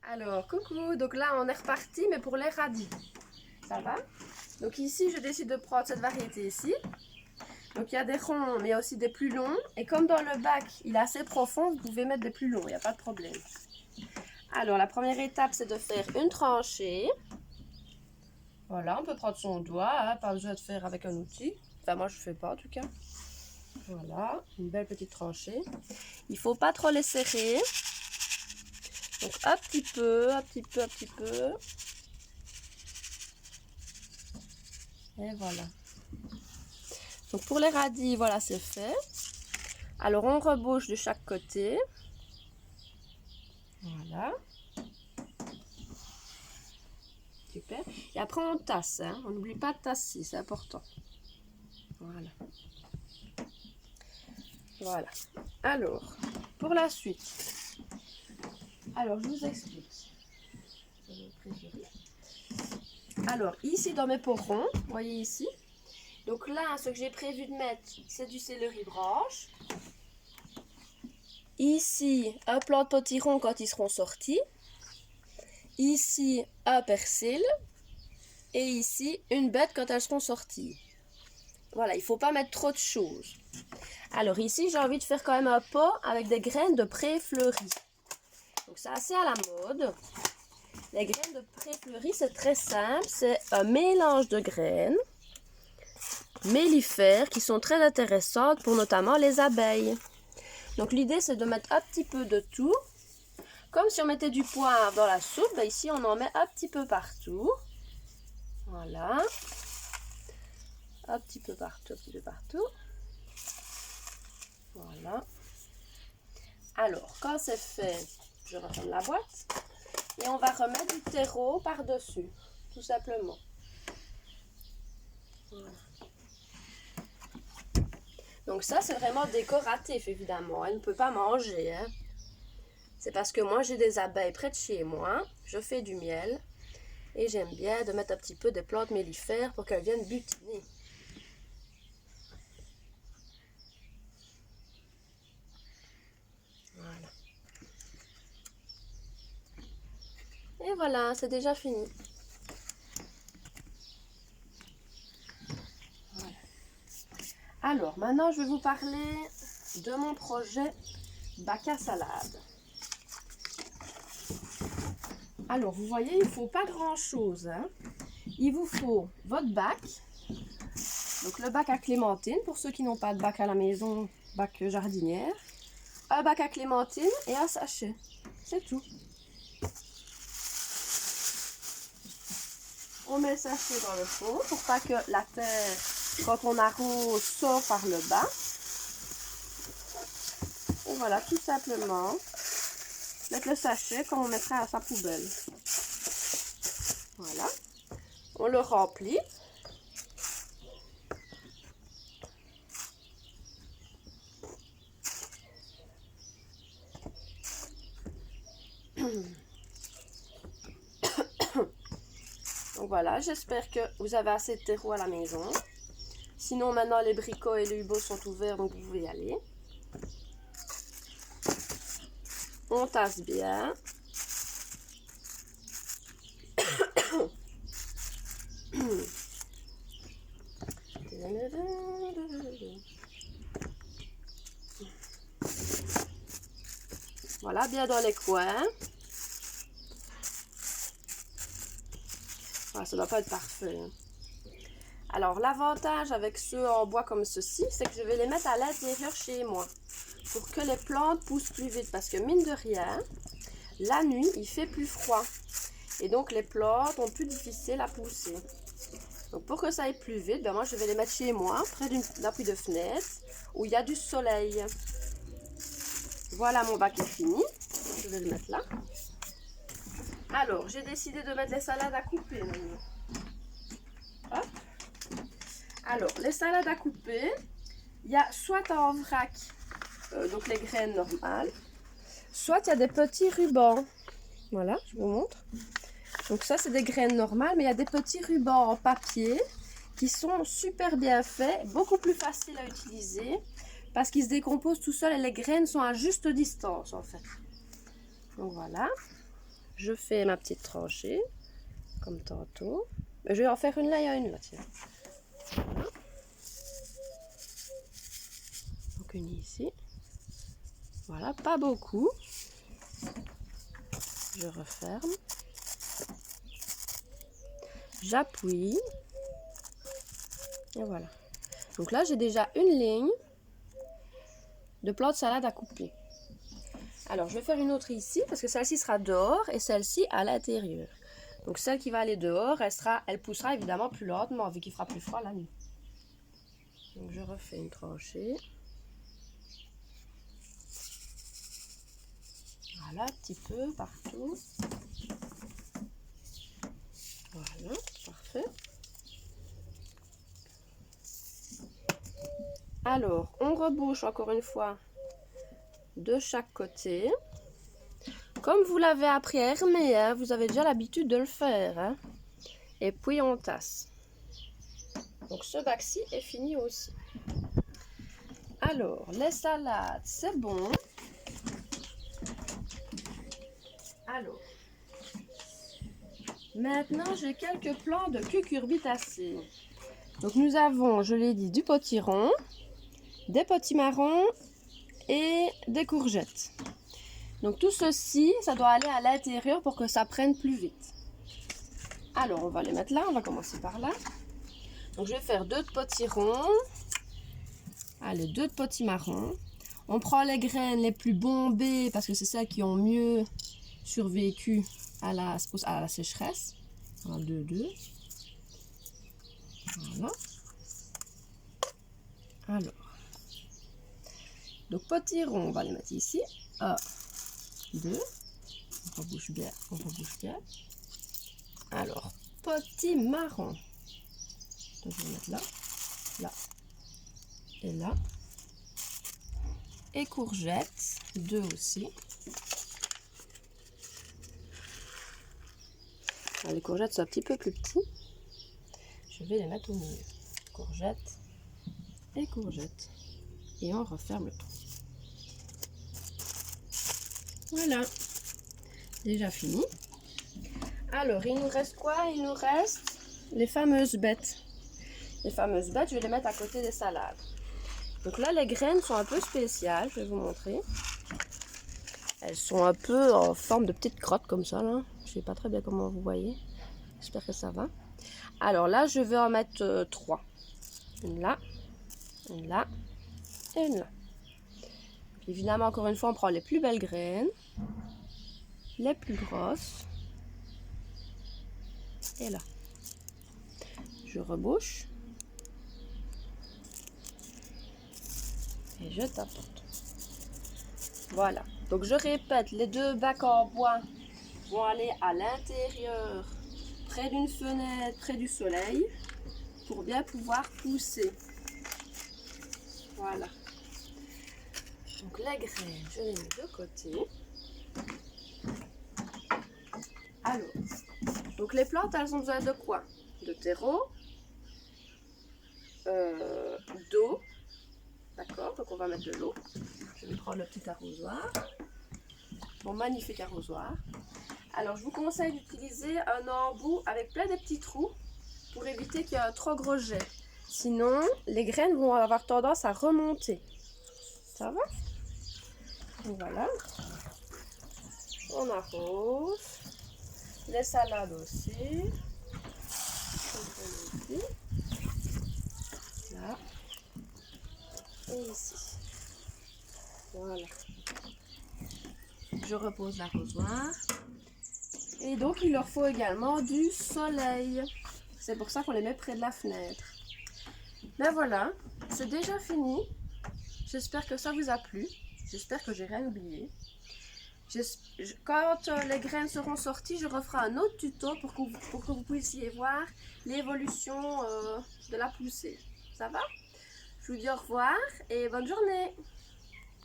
Alors, coucou, donc là on est reparti, mais pour les radis. Ça va? Donc ici, je décide de prendre cette variété ici. Donc il y a des ronds, mais il y a aussi des plus longs. Et comme dans le bac, il est assez profond, vous pouvez mettre des plus longs, il n'y a pas de problème. Alors, la première étape, c'est de faire une tranchée. Voilà, on peut prendre son doigt, hein, pas besoin de faire avec un outil. Enfin, moi, je ne fais pas en tout cas. Voilà, une belle petite tranchée. Il ne faut pas trop les serrer. Donc, un petit peu, un petit peu, un petit peu. Et voilà. Donc, pour les radis, voilà, c'est fait. Alors, on rebouche de chaque côté. Voilà. Super. Et après, on tasse. Hein. On n'oublie pas de tasser, c'est important. Voilà. Voilà. Alors, pour la suite. Alors, je vous explique. Alors, ici, dans mes pots ronds, vous voyez ici. Donc là, ce que j'ai prévu de mettre, c'est du céleri branche. Ici, un plant de potiron quand ils seront sortis. Ici, un persil. Et ici, une bête quand elles seront sorties. Voilà, il ne faut pas mettre trop de choses. Alors ici, j'ai envie de faire quand même un pot avec des graines de pré fleuries. Donc c'est assez à la mode. Les graines de pré fleuries, c'est très simple. C'est un mélange de graines mellifères qui sont très intéressantes pour notamment les abeilles. Donc l'idée, c'est de mettre un petit peu de tout. Comme si on mettait du poivre dans la soupe, ben ici on en met un petit peu partout. Voilà. Un petit peu partout, un petit peu partout. Voilà. Alors, quand c'est fait, je referme la boîte. Et on va remettre du terreau par-dessus, tout simplement. Voilà. Donc ça, c'est vraiment décoratif, évidemment. Elle ne peut pas manger. Hein. C'est parce que moi, j'ai des abeilles près de chez moi. Je fais du miel. Et j'aime bien de mettre un petit peu des plantes mellifères pour qu'elles viennent butiner. Voilà. Et voilà, c'est déjà fini. Voilà. Alors, maintenant, je vais vous parler de mon projet bac à salade. Alors, vous voyez, il ne faut pas grand-chose. Hein. Il vous faut votre bac. Donc, le bac à clémentine, pour ceux qui n'ont pas de bac à la maison, bac jardinière. Un bac à clémentine et un sachet. C'est tout. On met le sachet dans le fond pour pas que la terre, quand on arrose, sorte par le bas. Et voilà, tout simplement, mettre le sachet comme on mettrait à sa poubelle. Voilà. On le remplit. Donc voilà, j'espère que vous avez assez de terreau à la maison. Sinon, maintenant, les bricots et les hubos sont ouverts, donc vous pouvez y aller. On tasse bien. Voilà, bien dans les coins. Voilà, ça ne doit pas être parfait. Alors, l'avantage avec ceux en bois comme ceci, c'est que je vais les mettre à l'intérieur chez moi. Pour que les plantes poussent plus vite. Parce que mine de rien, la nuit, il fait plus froid. Et donc, les plantes ont plus difficile à pousser. Donc, pour que ça aille plus vite, ben moi, je vais les mettre chez moi, près d'un puits de fenêtre, où il y a du soleil. Voilà, mon bac est fini. Je vais le mettre là. Alors, j'ai décidé de mettre les salades à couper maintenant. Hop. Alors, les salades à couper, il y a soit en vrac, donc les graines normales, soit il y a des petits rubans. Voilà, je vous montre. Donc ça, c'est des graines normales, mais il y a des petits rubans en papier qui sont super bien faits, beaucoup plus faciles à utiliser, parce qu'ils se décomposent tout seuls et les graines sont à juste distance, en fait. Donc voilà. je fais ma petite tranchée, comme tantôt. Je vais en faire une là et une là, tiens. Voilà. Donc une ici. Voilà, pas beaucoup. Je referme. J'appuie. Et voilà. Donc là, j'ai déjà une ligne de plants de salade à couper. Alors, je vais faire une autre ici parce que celle-ci sera dehors et celle-ci à l'intérieur. Donc, celle qui va aller dehors, elle poussera évidemment plus lentement vu qu'il fera plus froid la nuit. Donc, je refais une tranchée. Voilà, un petit peu partout. Voilà, parfait. Alors, on rebouche encore une fois de chaque côté. Comme vous l'avez appris à hermer, hein, vous avez déjà l'habitude de le faire. Hein. Et puis on tasse. Donc ce bac-ci est fini aussi. Alors, les salades, c'est bon. Alors, maintenant j'ai quelques plants de cucurbitacées. Donc nous avons, je l'ai dit, du potiron, des potimarrons et des courgettes. Donc tout ceci, ça doit aller à l'intérieur pour que ça prenne plus vite. Alors on va les mettre là, on va commencer par là. Donc je vais faire 2 de potirons. Allez, 2 de potimarron. On prend les graines les plus bombées parce que c'est celles qui ont mieux survécu à la sécheresse. Alors 2. Voilà. Alors. Donc potiron, on va les mettre ici. 1, 2. On rebouche bien, on rebouche bien. Alors, potimarron. Donc je vais mettre là, là et là. Et courgettes, 2 aussi. Alors, les courgettes sont un petit peu plus petits. Je vais les mettre au milieu. Courgettes et courgettes. Et on referme le tout. Voilà. Déjà fini. Alors, il nous reste quoi? Il nous reste les fameuses bêtes. Les fameuses bêtes, je vais les mettre à côté des salades. Donc là, les graines sont un peu spéciales. Je vais vous montrer. Elles sont un peu en forme de petites crottes comme ça. Là. Je ne sais pas très bien comment vous voyez. J'espère que ça va. Alors là, je vais en mettre 3. Une là, une là et une là. Puis évidemment, encore une fois, on prend les plus belles graines, les plus grosses. Et là. Je rebouche. Et je tapote. Voilà. Donc je répète, les 2 bacs en bois vont aller à l'intérieur, près d'une fenêtre, près du soleil, pour bien pouvoir pousser. Voilà. Donc les graines, je les mets de côté. Alors, donc les plantes, elles ont besoin de quoi? De terreau, d'eau. D'accord, donc on va mettre de l'eau. Je vais prendre le petit arrosoir. Mon magnifique arrosoir. Alors, je vous conseille d'utiliser un embout avec plein de petits trous pour éviter qu'il y ait un trop gros jet. Sinon, les graines vont avoir tendance à remonter. Ça va? Donc voilà. On arrose. Les salades aussi. Là. Et ici. Voilà. Je repose l'arrosoir. Et donc, il leur faut également du soleil. C'est pour ça qu'on les met près de la fenêtre. Ben voilà, c'est déjà fini. J'espère que ça vous a plu. J'espère que j'ai rien oublié. Quand les graines seront sorties, je referai un autre tuto pour que vous puissiez voir l'évolution de la poussée. Ça va? Je vous dis au revoir et bonne journée.